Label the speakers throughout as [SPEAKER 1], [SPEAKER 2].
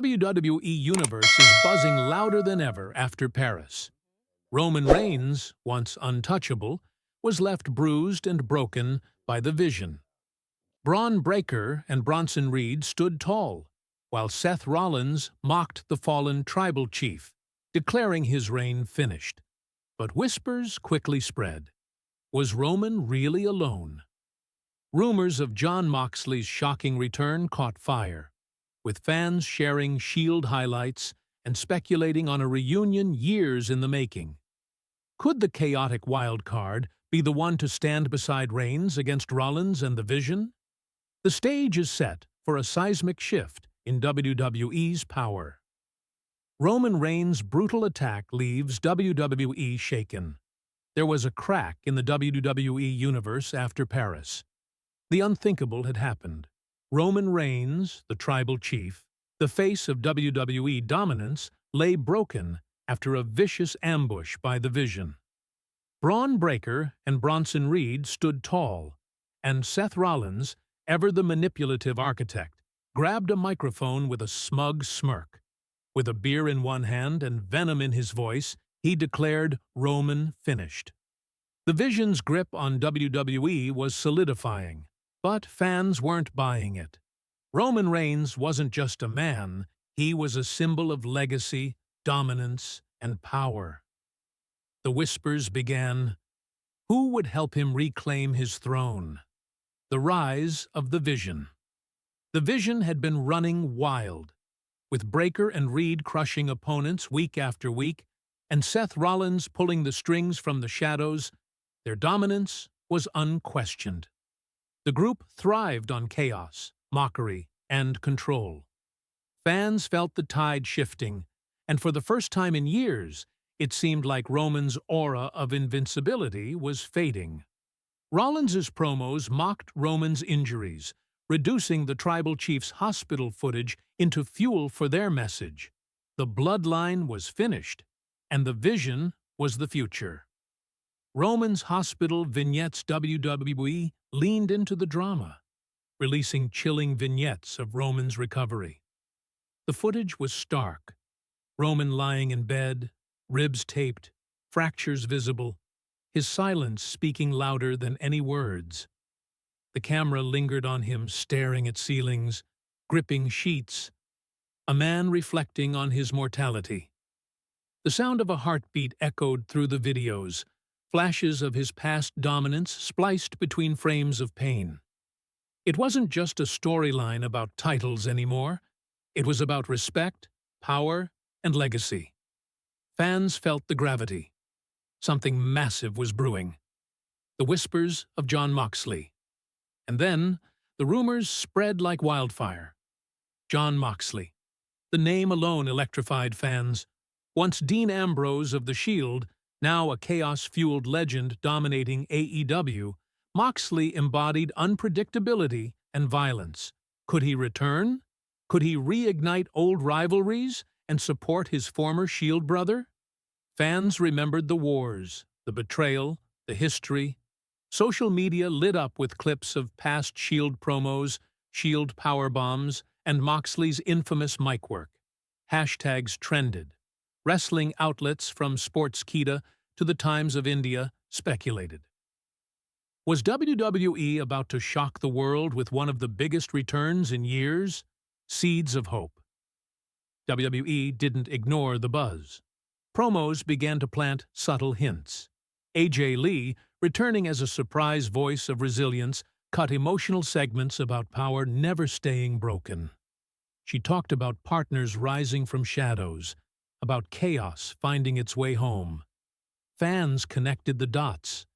[SPEAKER 1] WWE Universe is buzzing louder than ever after Paris. Roman Reigns, once untouchable, was left bruised and broken by the Vision. Braun Breaker and Bronson Reed stood tall, while Seth Rollins mocked the fallen tribal chief, declaring his reign finished. But whispers quickly spread. Was Roman really alone? Rumors of Jon Moxley's shocking return caught fire, with fans sharing Shield highlights and speculating on a reunion years in the making. Could the chaotic wild card be the one to stand beside Reigns against Rollins and the Vision? The stage is set for a seismic shift in WWE's power. Roman Reigns' brutal attack leaves WWE shaken. There was a crack in the WWE Universe after Paris. The unthinkable had happened. Roman Reigns, the tribal chief, the face of WWE dominance, lay broken after a vicious ambush by the Vision. Braun Breaker and Bronson Reed stood tall, and Seth Rollins, ever the manipulative architect, grabbed a microphone with a smug smirk. With a beer in one hand and venom in his voice, he declared Roman finished. The Vision's grip on WWE was solidifying, but fans weren't buying it. Roman Reigns wasn't just a man, he was a symbol of legacy, dominance, and power. The whispers began. Who would help him reclaim his throne? The rise of the Vision. The Vision had been running wild, with Breaker and Reed crushing opponents week after week, and Seth Rollins pulling the strings from the shadows. Their dominance was unquestioned. The group thrived on chaos, mockery, and control. Fans felt the tide shifting, and for the first time in years, it seemed like Roman's aura of invincibility was fading. Rollins's promos mocked Roman's injuries, reducing the tribal chief's hospital footage into fuel for their message. The Bloodline was finished, and the Vision was the future. Roman's hospital vignettes WWE leaned into the drama, releasing chilling vignettes of Roman's recovery. The footage was stark. Roman lying in bed, ribs taped, fractures visible, his silence speaking louder than any words. The camera lingered on him, staring at ceilings, gripping sheets, a man reflecting on his mortality. The sound of a heartbeat echoed through the videos, flashes of his past dominance spliced between frames of pain. It wasn't just a storyline about titles anymore. It was about respect, power, and legacy. Fans felt the gravity. Something massive was brewing. The whispers of Jon Moxley. And then, the rumors spread like wildfire. Jon Moxley. The name alone electrified fans. Once Dean Ambrose of The Shield, now a chaos-fueled legend dominating AEW, Moxley embodied unpredictability and violence. Could he return? Could he reignite old rivalries and support his former Shield brother? Fans remembered the wars, the betrayal, the history. Social media lit up with clips of past Shield promos, Shield powerbombs, and Moxley's infamous mic work. Hashtags trended. Wrestling outlets from Sportskeeda to the Times of India speculated. Was WWE about to shock the world with one of the biggest returns in years? Seeds of hope. WWE didn't ignore the buzz. Promos began to plant subtle hints. AJ Lee, returning as a surprise voice of resilience, cut emotional segments about power never staying broken. She talked about partners rising from shadows, about chaos finding its way home. Fans connected the dots.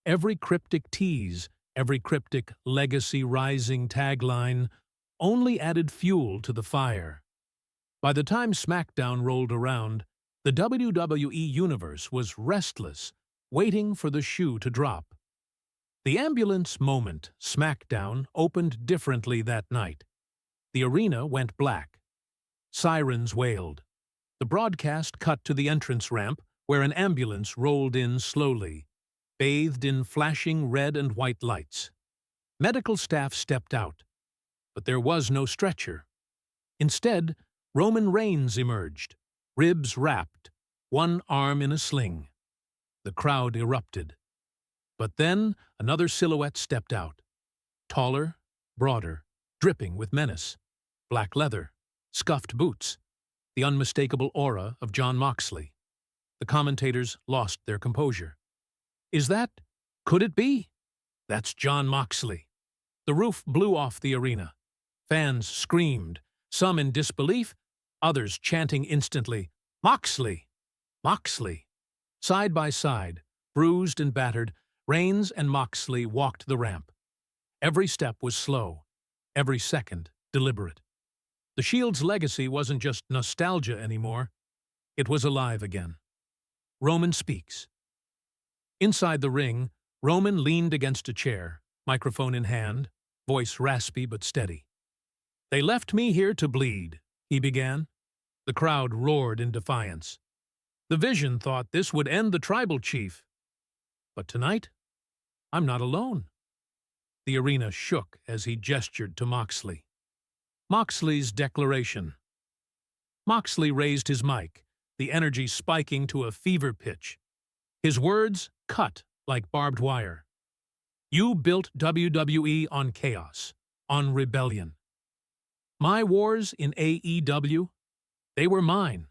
[SPEAKER 1] Every cryptic tease, every cryptic legacy rising tagline only added fuel to the fire. By the time SmackDown rolled around, the WWE Universe was restless, waiting for the shoe to drop. The ambulance moment, SmackDown, opened differently that night. The arena went black. Sirens wailed. The broadcast cut to the entrance ramp, where an ambulance rolled in slowly, bathed in flashing red and white lights. Medical staff stepped out, but there was no stretcher. Instead, Roman Reigns emerged, ribs wrapped, one arm in a sling. The crowd erupted. But then another silhouette stepped out. Taller, broader, dripping with menace. Black leather, scuffed boots, the unmistakable aura of Jon Moxley. The commentators lost their composure. Could it be? That's Jon Moxley. The roof blew off the arena. Fans screamed, some in disbelief, others chanting instantly, "Moxley! Moxley!" Side by side, bruised and battered, Reigns and Moxley walked the ramp. Every step was slow, every second deliberate. The Shield's legacy wasn't just nostalgia anymore. It was alive again. Roman speaks. Inside the ring, Roman leaned against a chair, microphone in hand, voice raspy but steady. "They left me here to bleed," he began. The crowd roared in defiance. The Vision thought this would end the tribal chief. But tonight, I'm not alone. The arena shook as he gestured to Moxley. Moxley's declaration. Moxley raised his mic, the energy spiking to a fever pitch. His words cut like barbed wire. "You built WWE on chaos, on rebellion. My wars in AEW, they were mine.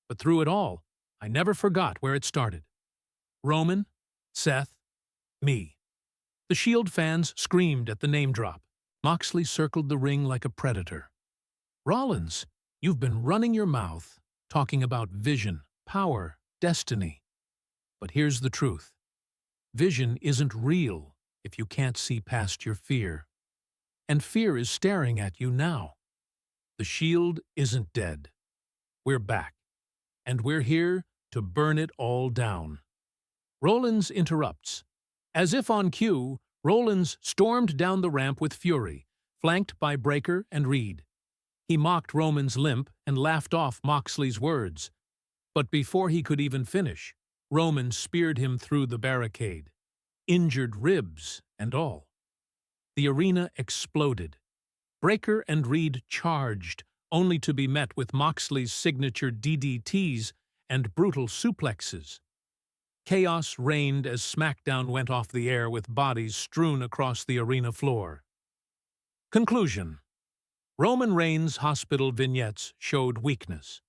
[SPEAKER 1] But through it all, I never forgot where it started. Roman, Seth, me." The Shield fans screamed at the name drop. Moxley circled the ring like a predator. "Rollins, you've been running your mouth, talking about vision, power, destiny. But here's the truth. Vision isn't real if you can't see past your fear. And fear is staring at you now. The Shield isn't dead. We're back. And we're here to burn it all down." Rollins interrupts. As if on cue, Rollins stormed down the ramp with fury, flanked by Breakker and Reed. He mocked Roman's limp and laughed off Moxley's words. But before he could even finish, Roman speared him through the barricade, injured ribs and all. The arena exploded. Breakker and Reed charged, only to be met with Moxley's signature DDTs and brutal suplexes. Chaos reigned as SmackDown went off the air with bodies strewn across the arena floor. Conclusion. Roman Reigns' hospital vignettes showed weakness.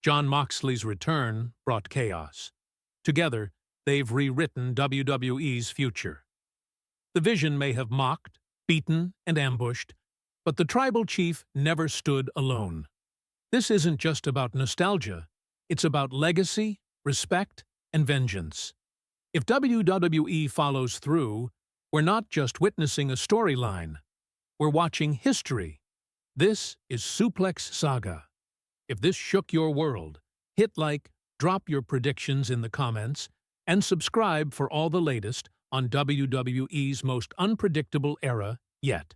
[SPEAKER 1] Jon Moxley's return brought chaos. Together, they've rewritten WWE's future. The Vision may have mocked, beaten, and ambushed, but the tribal chief never stood alone. This isn't just about nostalgia. It's about legacy, respect, and vengeance. If WWE follows through, we're not just witnessing a storyline. We're watching history. This is Suplex Saga. If this shook your world, hit like, drop your predictions in the comments, and subscribe for all the latest on WWE's most unpredictable era yet.